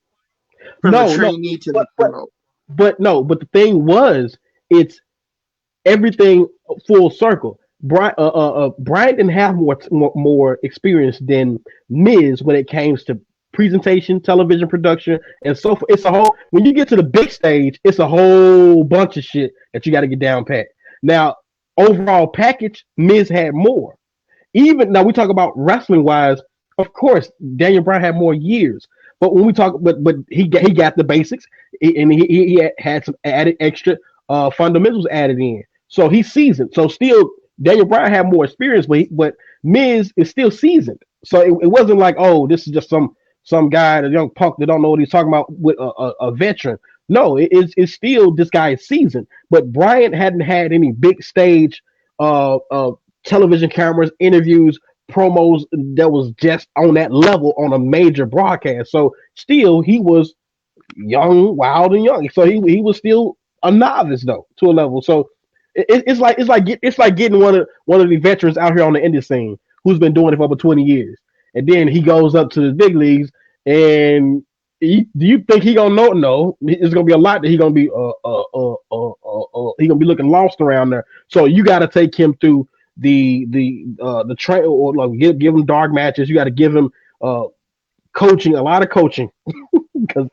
from the trainee to the pro. But the thing was, it's everything full circle. Bryan didn't have more experience than Miz when it came to presentation, television production, and so forth. It's a whole. When you get to the big stage, it's a whole bunch of shit that you got to get down pat. Now, overall package, Miz had more. Even now, we talk about wrestling wise. Of course, Daniel Bryan had more years. But when we talk, but he got the basics, and he had some added extra fundamentals added in. So he's seasoned. So still, Daniel Bryan had more experience, but Miz is still seasoned. So it wasn't like, oh, this is just some guy, a young punk that don't know what he's talking about with a veteran. No, it's still this guy is seasoned. But Bryan hadn't had any big stage television cameras, interviews, promos that was just on that level on a major broadcast. So still, he was young, wild, and young. So he was still a novice though to a level. So it's like getting one of the veterans out here on the indie scene who's been doing it for over 20 years, and then he goes up to the big leagues. And do you think he gonna know? No, it's gonna be a lot that he gonna be he gonna be looking lost around there. So you got to take him through the train, or like give him dark matches. You got to give him coaching, a lot of coaching, because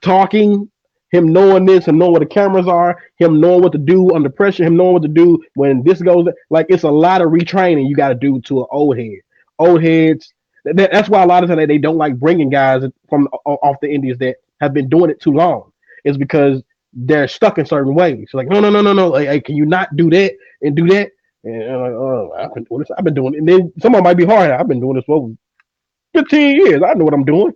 talking, him knowing this, him knowing where the cameras are, him knowing what to do under pressure, him knowing what to do when this goes. Like, it's a lot of retraining you got to do to an old head. Old heads. That's why a lot of times they don't like bringing guys from off the Indies that have been doing it too long. It's because they're stuck in certain ways. Like, no. Hey, can you not do that and do that? And I'm like, oh, I've been doing this. I've been doing it. And then someone might be hard. I've been doing this for over 15 years. I know what I'm doing.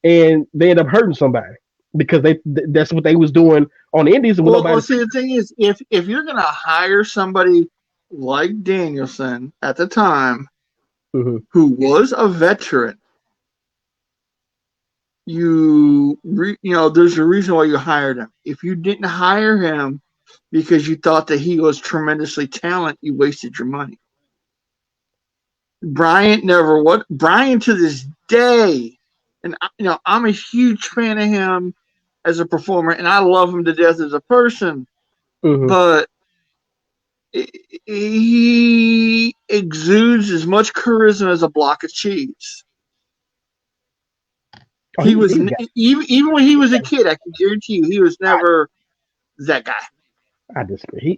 And they end up hurting somebody because that's what they was doing on the Indies. And well, see, the thing is, if you're going to hire somebody like Danielson at the time, who was a veteran, there's a reason why you hired him. If you didn't hire him because you thought that he was tremendously talented, you wasted your money. Bryan to this day, and I'm a huge fan of him as a performer, and I love him to death as a person, but he exudes as much charisma as a block of cheese. He was even when he was a kid, I can guarantee you, he was never that guy. I disagree.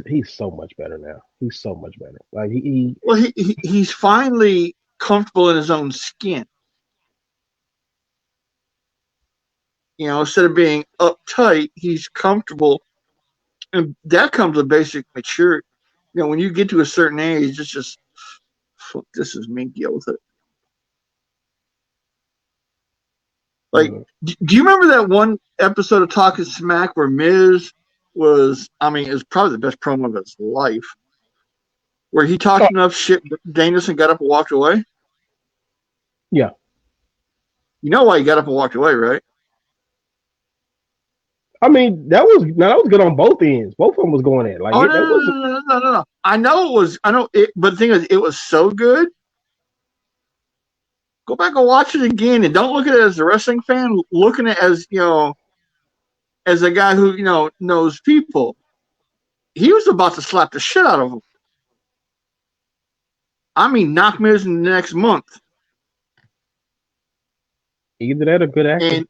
He's so much better now. He's so much better. Like he's finally comfortable in his own skin. Instead of being uptight, he's comfortable, and that comes with basic maturity. When you get to a certain age, it's just, fuck, this is me, deal with it. Like, do you remember that one episode of Talking Smack where Miz it was probably the best promo of his life, where he talked enough shit, Danielson got up and walked away? Yeah. You know why he got up and walked away, right? I mean, that was good on both ends. Both of them was going in. Like, no. I know it was. I know it, but the thing is, it was so good. Go back and watch it again, and don't look at it as a wrestling fan. Looking at it as as a guy who knows people. He was about to slap the shit out of him. I mean, knock Miz in the next month. Either that or good acting. And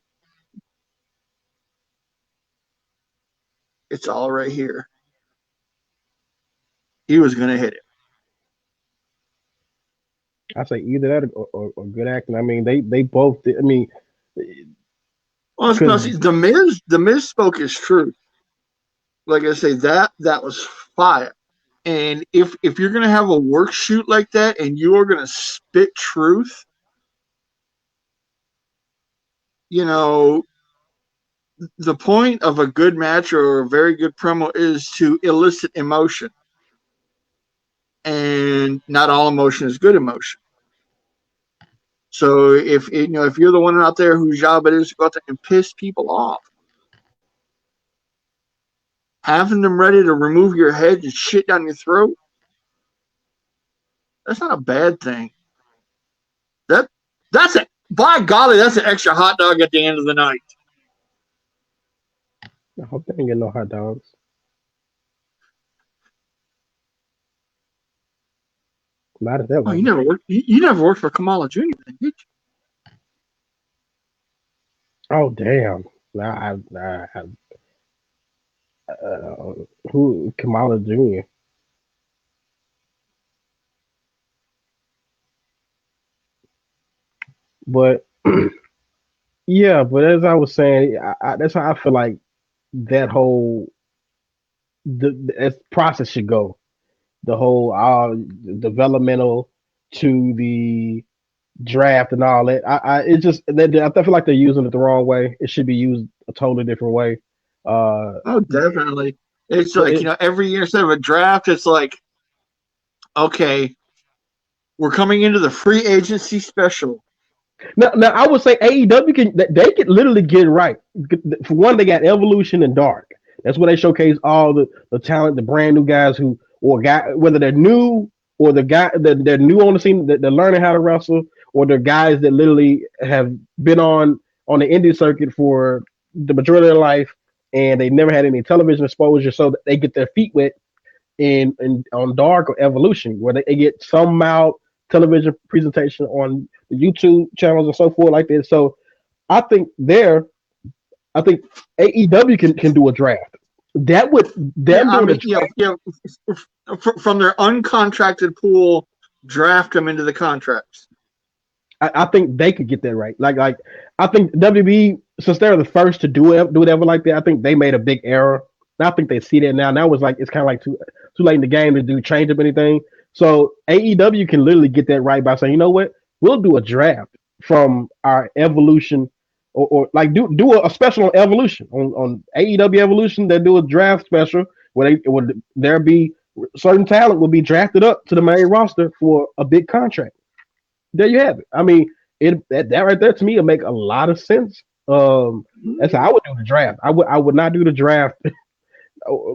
it's all right here. He was going to hit it. I say either that or good acting. I mean, they both did. I mean, well, no, see, the Miz spoke his truth. Like I say, that was fire. And if you're going to have a work shoot like that and you are going to spit truth, the point of a good match or a very good promo is to elicit emotion. And not all emotion is good emotion. So if you're the one out there whose job it is to go out there and piss people off, having them ready to remove your head and shit down your throat, that's not a bad thing. That's it. By golly, that's an extra hot dog at the end of the night. I hope they didn't get no hot dogs. Not at that Oh, you never worked for Kamala Jr., did you? Oh, damn. Who? Kamala Jr. But yeah, but as I was saying, that's how I feel like that whole the process should go. The whole developmental to the draft and all that. I feel like they're using it the wrong way. It should be used a totally different way. Oh, definitely. It's like every year instead of a draft, it's like, okay, we're coming into the free agency special. Now I would say AEW could literally get it right. For one, they got Evolution and Dark. That's where they showcase all the talent, the brand new guys whether they're new or they're new on the scene, that they're learning how to wrestle, or they're guys that literally have been on the indie circuit for the majority of their life and they never had any television exposure, so that they get their feet wet in on Dark or Evolution, where they get some mild television presentation on the YouTube channels and so forth like this. So I think AEW can do a draft. That would from their uncontracted pool, draft them into the contracts. I think they could get that right. Like I think WWE, since they're the first to do it ever like that, I think they made a big error. And I think they see that now. Now it's like it's kind of like too late in the game to change up anything. So AEW can literally get that right by saying, you know what, we'll do a draft from our Evolution, or like do a special on Evolution on AEW Evolution. They do a draft special where there be certain talent will be drafted up to the main roster for a big contract. There you have it. I mean, that right there to me will make a lot of sense. That's how I would do the draft. I would not do the draft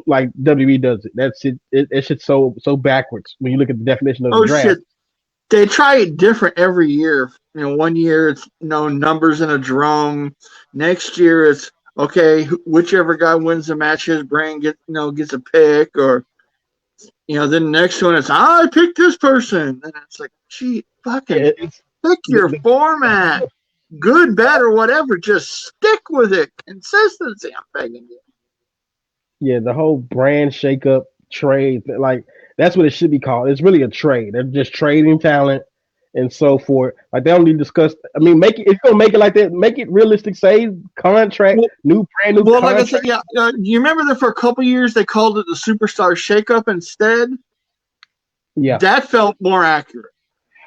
like WWE does it. That's it. It's just so backwards when you look at the definition of the draft. Shit. They try it different every year. 1 year it's numbers in a drum. Next year it's okay. Whichever guy wins the match, his brand gets a pick, or then the next one is I picked this person, and it's like, gee, fucking pick your format, good, bad, or whatever. Just stick with it. Consistency. I'm begging you. Yeah, the whole brand shakeup trade, like that's what it should be called. It's really a trade. They're just trading talent and so forth. Like they don't need to discuss. I mean, if you're gonna make it like that, make it realistic. Say contract, brand new. Well, contract. Like I said, you remember that for a couple years they called it the Superstar Shakeup instead. Yeah, that felt more accurate.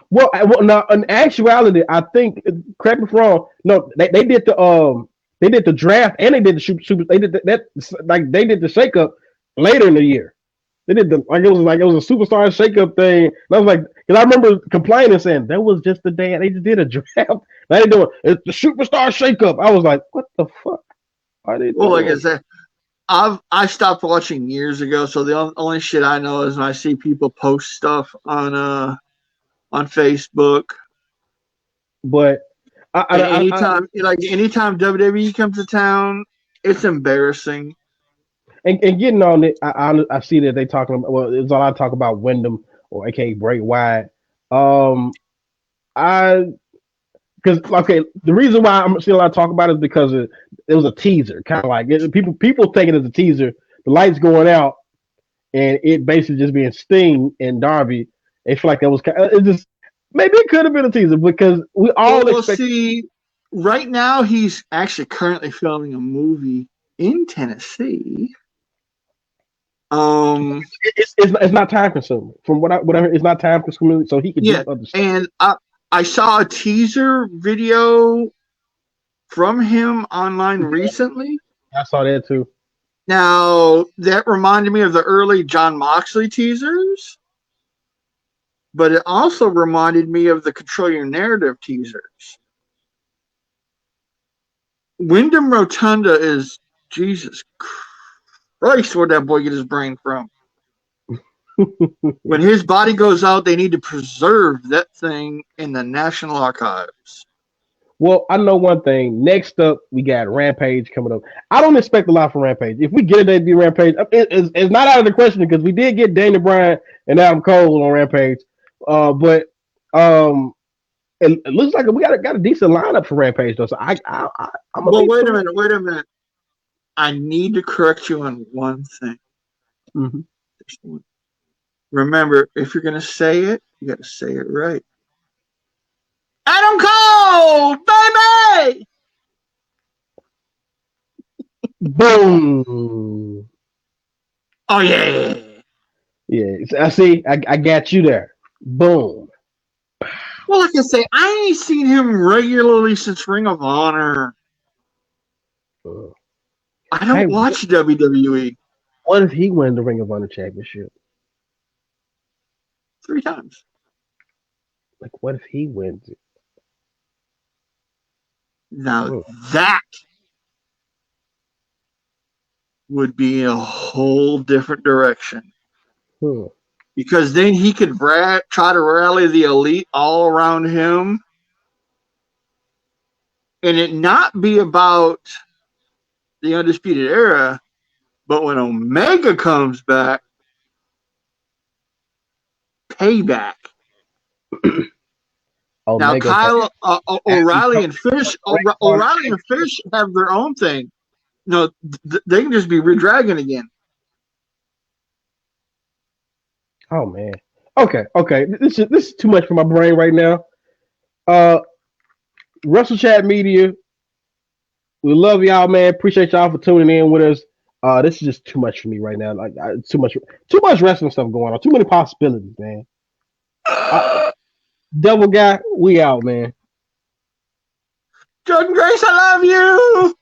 Well, now in actuality, I think, correct me if I'm wrong. No, they did the draft and they did the super. They did that like they did the shakeup later in the year. They did it was a superstar shakeup thing. And I was like, because I remember complaining saying that was just the day they just did a draft. They doing it's the superstar shakeup. I was like, what the fuck are they doing? Well, like I said, I stopped watching years ago, so the only shit I know is when I see people post stuff on Facebook. But anytime WWE comes to town, it's embarrassing. And getting on it, I see that they talking about. Well, it's all I talk about Wyndham or AKA Bray Wyatt. Because the reason why I'm seeing a lot of talk about it is because it was a teaser, kind of like people take it as a teaser. The lights going out, and it basically just being Sting and Darby. They feel like that was it just maybe it could have been a teaser because we all expect. See, right now he's actually currently filming a movie in Tennessee. It's not time consuming. From whatever, it's not time consuming, so he can do other stuff. And I saw a teaser video from him online recently. I saw that too. Now that reminded me of the early Jon Moxley teasers, but it also reminded me of the Control Your Narrative teasers. Wyndham Rotunda is Jesus Christ, where'd that boy get his brain from? When his body goes out, they need to preserve that thing in the National Archives. Well, I know one thing. Next up, we got Rampage coming up. I don't expect a lot from Rampage. If we get a debut Rampage, it's not out of the question because we did get Daniel Bryan and Adam Cole on Rampage. But it looks like we got a decent lineup for Rampage though. So I'm wait a minute. I need to correct you on one thing. Mm-hmm. Remember, if you're gonna say it, you got to say it right. Adam Cole, baby! Boom! Oh yeah! Yeah, I see. I got you there. Boom! Well, like I say, I ain't seen him regularly since Ring of Honor. I don't watch WWE. What if he wins the Ring of Honor Championship? 3 times. Like, what if he wins it? Now that would be a whole different direction. Because then he could try to rally the elite all around him and it not be about the Undisputed Era, but when Omega comes back, payback. Now Kyle O'Reilly and Fish have their own thing. No, they can just be re-dragging again. Oh man. Okay. This is too much for my brain right now. Wrestle Chat Media. We love y'all, man. Appreciate y'all for tuning in with us. This is just too much for me right now. Like too much wrestling stuff going on. Too many possibilities, man. Devil Guy, we out, man. Jordan Grace, I love you.